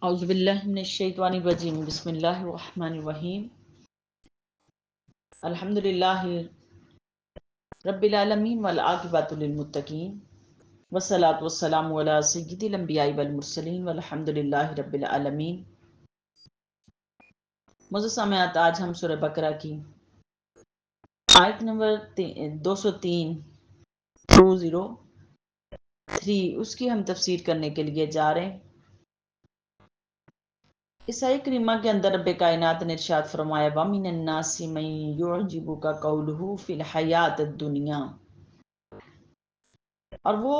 اعوذ باللہ من الشیطان الرجیم بسم اللہ الرحمن الرحیم الحمد للہ رب العالمین والعاقبۃ للمتقین والصلاۃ والسلام علی سید الانبیاء والمرسلین والحمد للہ رب العالمین۔ معزز سامعات، آج ہم سورہ بقرہ کی آیت نمبر 203 اس کی ہم تفسیر کرنے کے لیے جا رہے ہیں۔ اس آیت کریمہ کے اندر رب کائنات نے ارشاد فرمایا وَمِنَ النَّاسِ مَن يُعْجِبُكَ قَوْلُهُ فِي الْحَيَاةِ الدُّنْيَا، اور وہ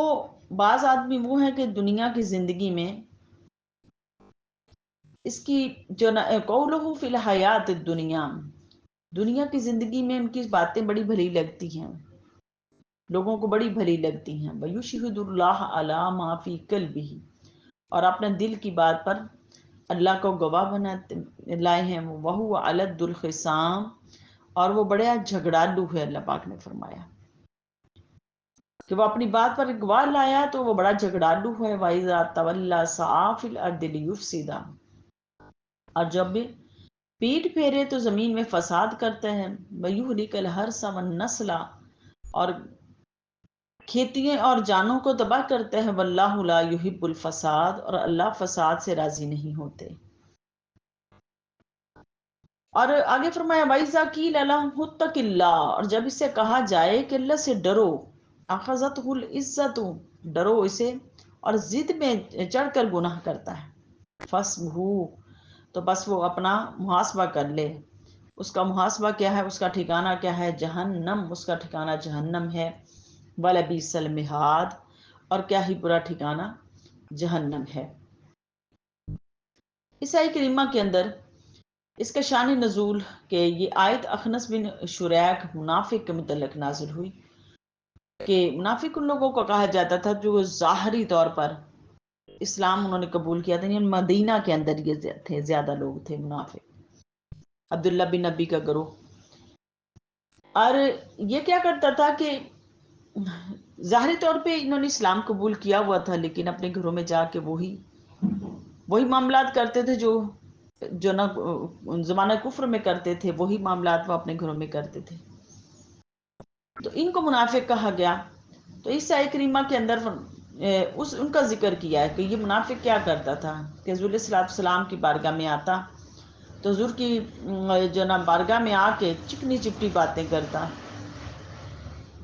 بعض آدمی وہ ہیں کہ دنیا کی زندگی میں اس کی جو قَوْلُهُ فِي الْحَيَاةِ الدُّنْيَا، دنیا کی زندگی میں ان کی باتیں بڑی بھلی لگتی ہیں، لوگوں کو بڑی بھلی لگتی ہیں۔ وَيُشْهِدُ اللَّهَ عَلَى مَا فِي قَلْبِهِ، اور اپنے دل کی بات پر اللہ کو گواہ بناتے لائے ہیں۔ وَهُوَ أَلَدُّ الْخِصَامِ، اور وہ بڑا جھگڑالو ہے۔ اللہ پاک نے فرمایا کہ وہ اپنی بات پر گواہ لایا تو وہ بڑا جھگڑالو ہے۔ وَإِذَا تَوَلَّى سَعَىٰ فِي الْأَرْضِ لِيُفْسِدَ، اور جب بھی پیٹ پھیرے تو زمین میں فساد کرتا ہے۔ وَيُهْلِكَ الْحَرْثَ وَالنَّسْلَ، اور کھیتیاں اور جانوں کو تباہ کرتا ہے۔ وَاللَّهُ لَا يُحِبُّ الْفَسَادَ، اور اللہ فساد سے راضی نہیں ہوتے۔ اور آگے فرمایا وَإِذَا قِيلَ لَهُمُ اتَّقِ اللَّهَ، اور جب اس سے کہا جائے کہ اللہ سے ڈرو، أَخَذَتْهُ الْعِزَّةُ، ڈرو اسے، اور ضد میں چڑھ کر گناہ کرتا ہے۔ فَاسْبُهُ، تو بس وہ اپنا محاسبہ کر لے۔ اس کا محاسبہ کیا ہے، اس کا ٹھکانہ کیا ہے؟ جہنم، اس کا ٹھکانہ جہنم ہے۔ وَلَبِئْسَ الْمِہَادُ، اور کیا ہی برا ٹھکانہ جہنم ہے۔ اس آیت کریمہ کے اندر اس کا شان نزول کہ یہ آیت اخنس بن شریک منافق کے متعلق نازل ہوئی، کہ منافق ان لوگوں کو کہا جاتا تھا جو ظاہری طور پر اسلام انہوں نے قبول کیا تھا، یعنی مدینہ کے اندر یہ تھے، زیادہ لوگ تھے منافق، عبداللہ بن نبی کا گروہ۔ اور یہ کیا کرتا تھا کہ ظاہری طور پہ انہوں نے اسلام قبول کیا ہوا تھا، لیکن اپنے گھروں میں جا کے وہی معاملات کرتے تھے جو نہ زمانہ کفر میں کرتے تھے، وہی معاملات وہ اپنے گھروں میں کرتے تھے، تو ان کو منافق کہا گیا۔ تو اس آیت کریمہ کے اندر ان کا ذکر کیا ہے کہ یہ منافق کیا کرتا تھا کہ حضور صلی اللہ علیہ وسلم کی بارگاہ میں آتا تو حضور کی جو نا بارگاہ میں آ کے چکنی چپٹی باتیں کرتا۔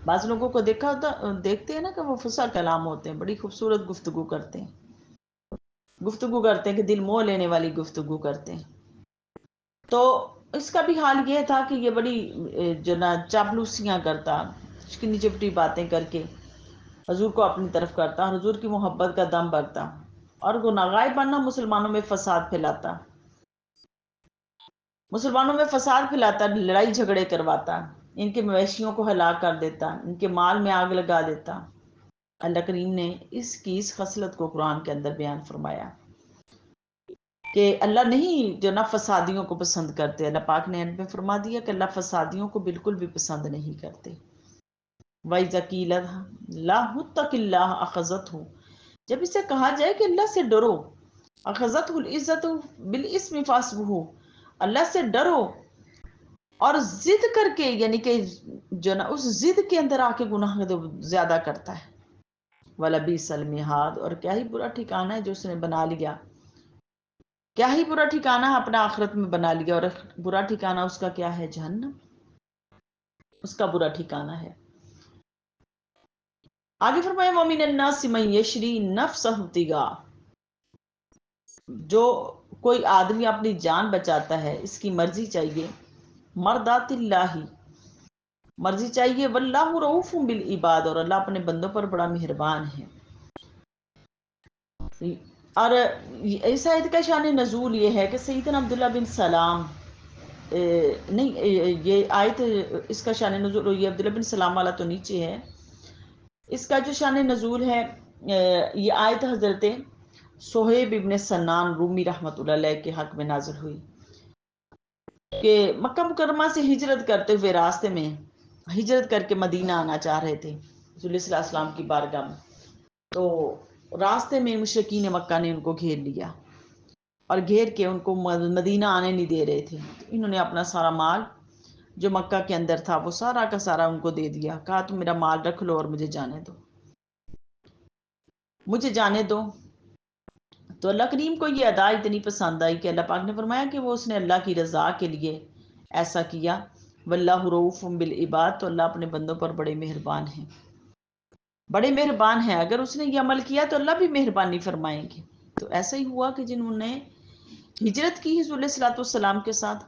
بعض لوگوں کو دیکھتے ہیں نا کہ وہ فصیح کلام ہوتے ہیں، بڑی خوبصورت گفتگو کرتے ہیں کہ دل موہ لینے والی گفتگو کرتے ہیں۔ تو اس کا بھی حال یہ تھا کہ یہ بڑی جو نا چاپلوسیاں کرتا، چکنی چپٹی باتیں کر کے حضور کو اپنی طرف کرتا، اور حضور کی محبت کا دم بھرتا، اور گناہ غائبانہ مسلمانوں میں فساد پھیلاتا، لڑائی جھگڑے کرواتا، ان کے مویشیوں کو ہلاک کر دیتا، ان کے مال میں آگ لگا دیتا۔ اللہ کریم نے اس خصلت کو قرآن کے اندر بیان فرمایا کہ اللہ نہیں جو نا فسادیوں کو پسند کرتے۔ اللہ پاک نے ان میں فرما دیا کہ اللہ فسادیوں کو بالکل بھی پسند نہیں کرتے۔ وَإِذَا قِيلَ لَهُ اتَّقِ اللَّهَ أَخَذَتْهُ، جب اسے کہا جائے کہ اللہ سے ڈرو، أَخَذَتْهُ الْعِزَّةُ بِالْإِثْمِ فَاسْبُهُ، اللہ سے ڈرو اور ضد کر کے، یعنی کہ جو نا اس ضد کے اندر آ کے گناہ زیادہ کرتا ہے۔ وَلَبِئْسَ الْمِہَادُ، اور کیا ہی برا ٹھکانہ ہے جو اس نے بنا لیا، کیا ہی برا ٹھکانہ اپنا آخرت میں بنا لیا، اور برا ٹھکانہ اس کا کیا ہے؟ جہنم، اس کا برا ٹھکانہ ہے۔ آگے فرمایا وَمِنَ النَّاسِ مَن يَشْرِي نَفْسَهُ ابْتِغَاءَ، جو کوئی آدمی اپنی جان بچاتا ہے، اس کی مرضی چاہیے، مرضات اللہ، مرضی چاہیے، واللہ رؤوف بالعباد، اور اللہ اپنے بندوں پر بڑا مہربان ہے۔ اور اس آیت کا شان نزول یہ ہے کہ سیدنا عبداللہ بن سلام نہیں، یہ آیت اس کا شان نزول، یہ عبداللہ بن سلام والا تو نیچے ہے، اس کا جو شان نزول ہے یہ آیت حضرت صہیب ابن سنان رومی رحمۃ اللہ علیہ کے حق میں نازل ہوئی کہ مکہ مکرمہ سے ہجرت کرتے ہوئے راستے میں ہجرت کر کے مدینہ آنا چاہ رہے تھے رسول صلی اللہ علیہ وسلم کی بارگاہ میں، تو راستے میں مشرکین مکہ نے ان کو گھیر لیا، اور گھیر کے ان کو مدینہ آنے نہیں دے رہے تھے. انہوں نے اپنا سارا مال جو مکہ کے اندر تھا وہ سارا کا سارا ان کو دے دیا. کہا تم میرا مال رکھ لو اور مجھے جانے دو، مجھے جانے دو. تو اللہ کریم کو یہ ادا اتنی پسند آئی کہ اللہ پاک نے فرمایا کہ وہ اس نے اللہ کی رضا کے لیے ایسا کیا. واللہ رؤوف بالعباد، تو اللہ اپنے بندوں پر بڑے مہربان ہیں، بڑے مہربان ہیں. اگر اس نے یہ عمل کیا تو اللہ بھی مہربانی فرمائیں گے. تو ایسا ہی ہوا کہ جنہوں نے ہجرت کی حضور علیہ الصلوۃ والسلام کے ساتھ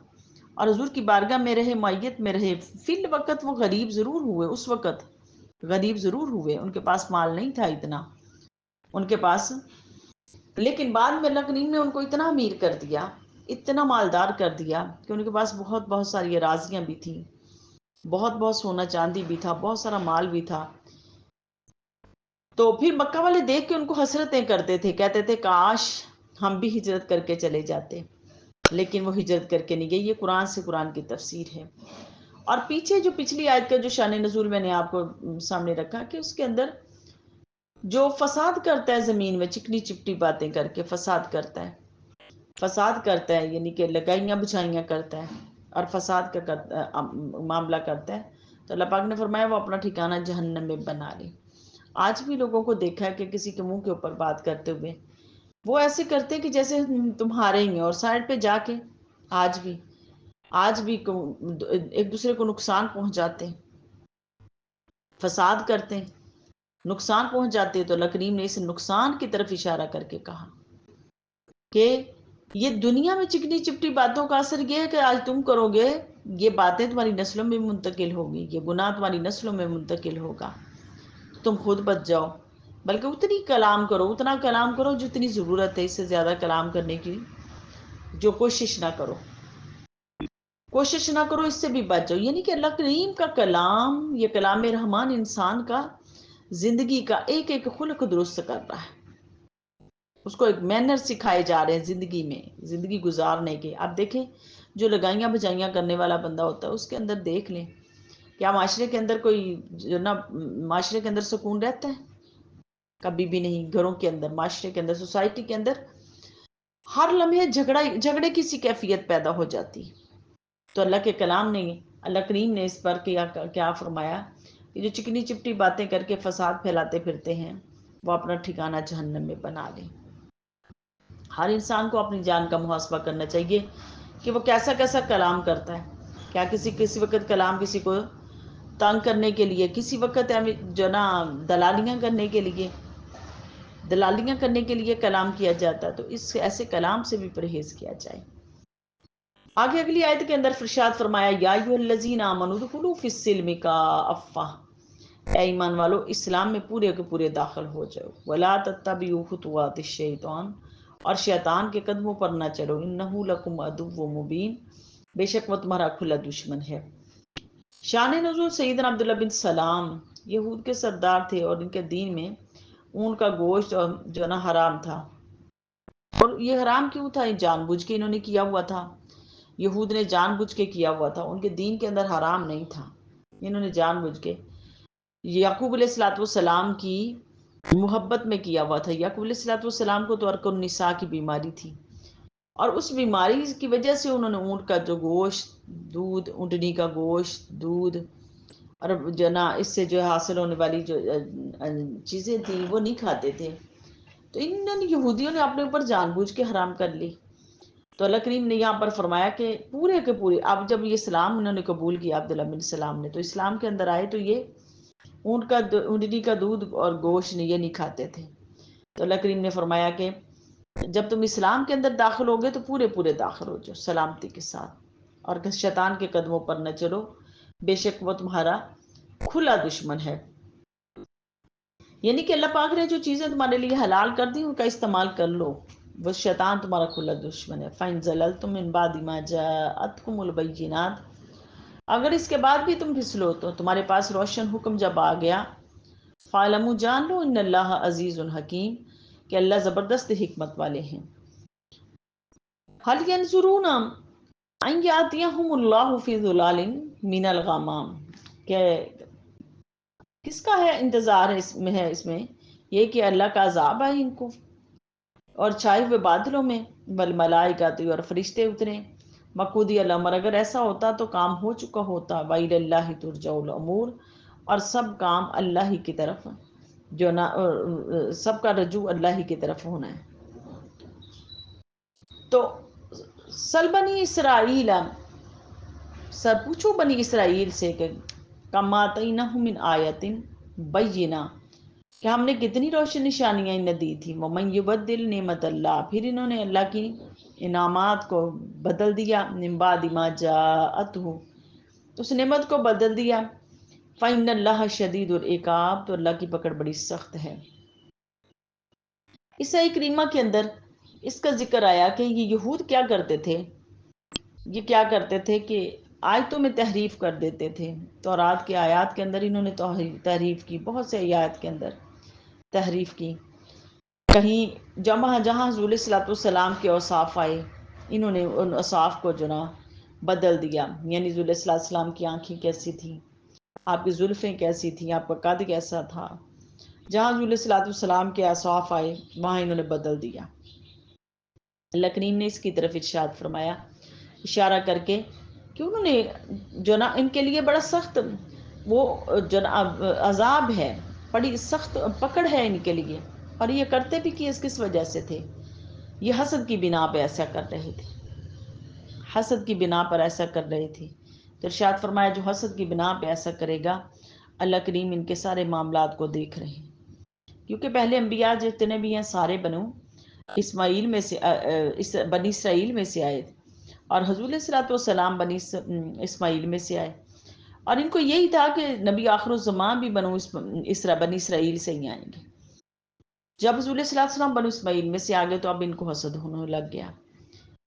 اور حضور کی بارگاہ میں رہے، معیت میں رہے، فی الوقت وہ غریب ضرور ہوئے، اس وقت غریب ضرور ہوئے، ان کے پاس مال نہیں تھا اتنا ان کے پاس، لیکن بعد میں اللہ کریم نے ان کو اتنا امیر کر دیا، اتنا مالدار کر دیا کہ ان کے پاس بہت بہت ساری اراضیاں بھی تھیں، بہت بہت سونا چاندی بھی تھا، بہت سارا مال بھی تھا. تو پھر مکہ والے دیکھ کے ان کو حسرتیں کرتے تھے، کہتے تھے کاش ہم بھی ہجرت کر کے چلے جاتے، لیکن وہ ہجرت کر کے نہیں گئی. یہ قرآن سے قرآن کی تفسیر ہے. اور پیچھے جو پچھلی آیت کا جو شان نزول میں نے آپ کو سامنے رکھا کہ اس کے اندر جو فساد کرتا ہے زمین میں، چکنی چپٹی باتیں کر کے فساد کرتا ہے، فساد کرتا ہے یعنی کہ لگائیاں بچھائیاں کرتا ہے اور فساد کا معاملہ کرتا ہے، تو اللہ پاک نے فرمایا وہ اپنا ٹھکانہ جہنم میں بنا لے. آج بھی لوگوں کو دیکھا ہے کہ کسی کے منہ کے اوپر بات کرتے ہوئے وہ ایسے کرتے ہیں کہ جیسے تمہارے ہی ہیں، اور سائڈ پہ جا کے آج بھی ایک دوسرے کو نقصان پہنچاتے ہیں، فساد کرتے ہیں، نقصان پہنچ جاتے ہیں. تو اللہ کریم نے اس نقصان کی طرف اشارہ کر کے کہا کہ یہ دنیا میں چکنی چپٹی باتوں کا اثر یہ ہے کہ آج تم کرو گے، یہ باتیں تمہاری نسلوں میں منتقل ہوگی، یہ گناہ تمہاری نسلوں میں منتقل ہوگا، تم خود بچ جاؤ. بلکہ اتنا کلام کرو جتنی ضرورت ہے، اس سے زیادہ کلام کرنے کی جو کوشش نہ کرو، اس سے بھی بچ جاؤ. یعنی کہ اللہ کریم کا کلام، یہ کلام رحمان انسان کا زندگی کا ایک ایک خلق درست کر رہا ہے، اس کو ایک مینر سکھائے جا رہے ہیں زندگی میں، زندگی گزارنے کے. آپ دیکھیں جو لگائیاں بجائیاں کرنے والا بندہ ہوتا ہے، اس کے اندر دیکھ لیں کیا معاشرے کے اندر کوئی جو نا معاشرے کے اندر سکون رہتا ہے؟ کبھی بھی نہیں. گھروں کے اندر، معاشرے کے اندر، سوسائٹی کے اندر ہر لمحے جھگڑے کی سی کیفیت پیدا ہو جاتی. تو اللہ کے کلام نے، اللہ کریم نے اس پر کیا فرمایا کہ جو چکنی چپٹی باتیں کر کے فساد پھیلاتے پھرتے ہیں وہ اپنا ٹھکانہ جہنم میں بنا لیں. ہر انسان کو اپنی جان کا محاسبہ کرنا چاہیے کہ وہ کیسا کیسا کلام کرتا ہے. کیا کسی وقت کلام کسی کو تنگ کرنے کے لیے، کسی وقت جو نا دلالیاں کرنے کے لیے کلام کیا جاتا ہے، تو اس ایسے کلام سے بھی پرہیز کیا جائے. آگے اگلی آیت کے اندر ارشاد فرمایا یا ایھا الذین آمنوا ادخلوا فی السلم کافۃ، اے ایمان والو اسلام میں پورے کے پورے داخل ہو جاؤ. ولا تتبعوا خطوات الشیطان، اور شیطان کے قدموں پر نہ چلو. انہ لکم عدو مبین، بے شک وہ تمہارا کھلا دشمن ہے. شان نزول سیدنا عبداللہ بن سلام یہود کے سردار تھے، اور ان کے دین میں اون کا گوشت جو نا حرام تھا. اور یہ حرام کیوں تھا؟ جان بوجھ کے انہوں نے کیا ہوا تھا، یہود نے جان بوجھ کے کیا ہوا تھا. ان کے دین کے اندر حرام نہیں تھا، انہوں نے جان بوجھ کے یعقوب علیہ الصلوۃ والسلام کی محبت میں کیا ہوا تھا. یعقوب علیہ الصلوۃ والسلام کو تو ارق النساء کی بیماری تھی، اور اس بیماری کی وجہ سے انہوں نے اونٹ کا جو گوشت، دودھ، اونٹنی کا گوشت، دودھ، اور جو نا اس سے جو حاصل ہونے والی جو چیزیں تھیں وہ نہیں کھاتے تھے. تو ان یہودیوں نے اپنے اوپر جان بوجھ کے حرام کر لی. تو اللہ کریم نے یہاں پر فرمایا کہ پورے کے پورے، اب جب یہ اسلام انہوں نے قبول کیا عبداللہ بن سلام نے، تو اسلام کے اندر آئے تو یہ اونٹنی کا دودھ اور گوشت یہ نہیں کھاتے تھے. تو اللہ کریم نے فرمایا کہ جب تم اسلام کے اندر داخل ہوگے تو پورے پورے داخل ہو جاؤ سلامتی کے ساتھ، اور شیطان کے قدموں پر نہ چلو، بے شک وہ تمہارا کھلا دشمن ہے. یعنی کہ اللہ پاک نے جو چیزیں تمہارے لیے حلال کر دی ان کا استعمال کر لو، وہ شیطان تمہارا کھلا دشمن ہے. فَإِن زَلَلْتُم مِّن بَعْدِ مَا جَاءَتْكُمُ الْبَيِّنَاتُ، اگر اس کے بعد بھی تم پھسلو تو تمہارے پاس روشن حکم جب آ گیا، فَاعْلَمُوا جان لو ان اللہ عزیز حکیم، کہ اللہ زبردست حکمت والے ہیں. هَلْ يَنظُرُونَ أَن يَأْتِيَهُمُ اللَّهُ فِي ظُلَالٍ مِّنَ الْغَمَامِ، کہ کس کا ہے انتظار ہے اس میں یہ کہ اللہ کا عذاب آئے ان کو اور چھائے ہوئے بادلوں میں، والملائکۃ اور فرشتے اترے، مقودی الامر اگر ایسا ہوتا تو کام ہو چکا ہوتا، وإلی اللہ ترجع الامور اور سب کام اللہ ہی کی طرف جو نہ سب کا رجوع اللہ ہی کی طرف ہونا ہے۔ تو سل بنی اسرائیل، سر پوچھو بنی اسرائیل سے کہ کم آتینہم من آیت بینہ، کہ ہم نے کتنی روشن نشانیاں انہیں دی تھی، ومن یبدل نعمت اللہ، پھر انہوں نے اللہ کی انعامات کو بدل دیا، من بعد ما جاءتہ، اس نعمت کو بدل دیا، فإن اللہ شدید العقاب، تو اللہ کی پکڑ بڑی سخت ہے۔ اس آیت کریمہ کے اندر اس کا ذکر آیا کہ یہ یہود کیا کرتے تھے، یہ کیا کرتے تھے کہ آیتوں میں تحریف کر دیتے تھے۔ تورات کی آیات کے اندر انہوں نے تحریف کی، بہت سے آیات کے اندر تحریف کی، کہیں جہاں حضور علیہ الصلوۃ والسلام کے اوصاف آئے انہوں نے ان اوصاف کو جو نا بدل دیا، یعنی حضور علیہ الصلوۃ والسلام کی آنکھیں کیسی تھیں، آپ کی زلفیں کیسی تھیں، آپ کا قد کیسا تھا، جہاں حضور علیہ الصلوۃ والسلام کے اوصاف آئے وہاں انہوں نے بدل دیا۔ اللہ کریم نے اس کی طرف ارشاد فرمایا اشارہ کر کے کہ انہوں نے جو نا ان کے لیے بڑا سخت وہ جو نا عذاب ہے، بڑی سخت پکڑ ہے ان کے لیے، اور یہ کرتے بھی کس وجہ سے تھے، یہ حسد کی بنا پہ ایسا کر رہے تھے، حسد کی بنا پر ایسا کر رہے تھے۔ تو ارشاد فرمایا جو حسد کی بنا پہ ایسا کرے گا اللہ کریم ان کے سارے معاملات کو دیکھ رہے ہیں، کیونکہ پہلے انبیاء جتنے بھی ہیں سارے بنو اسماعیل میں سے بنی اسرائیل میں سے آئے، اور حضور علیہ الصلوۃ والسلام بنی اسماعیل میں سے آئے، اور ان کو یہی تھا کہ نبی آخر الزمان بھی بنی اسرائیل سے ہی آئیں گے۔ جب حضور علیہ السلام بنو اسماعیل میں سے آ گئے تو اب ان کو حسد ہونے لگ گیا،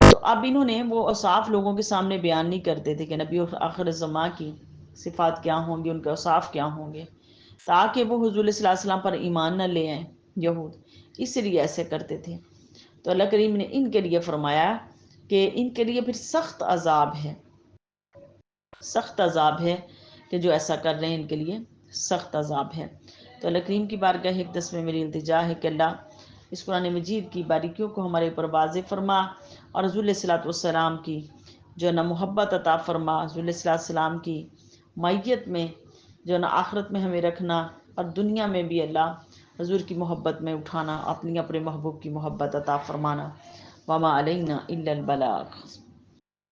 تو اب انہوں نے وہ اوصاف لوگوں کے سامنے بیان نہیں کرتے تھے کہ نبی آخر الزمان کی صفات کیا ہوں گی، ان کے اوصاف کیا ہوں گے، تاکہ وہ حضور علیہ السلام پر ایمان نہ لے آئیں یہود، اس لیے ایسے کرتے تھے۔ تو اللہ کریم نے ان کے لیے فرمایا کہ ان کے لیے پھر سخت عذاب ہے، سخت عذاب ہے کہ جو ایسا کر رہے ہیں ان کے لیے سخت عذاب ہے۔ تو اللہ کریم کی بارگاہ اقدس میں میری التجا ہے کہ اللہ اس قرآن مجید کی باریکیوں کو ہمارے اوپر واضح فرما، اور حضور علیہ الصلوۃ والسلام کی جو نا محبت عطا فرما، حضور علیہ السلام کی معیت میں جو نا آخرت میں ہمیں رکھنا، اور دنیا میں بھی اللہ حضور کی محبت میں اٹھانا، اپنے محبوب کی محبت عطا فرمانا۔ وما علینا الا البلاغ۔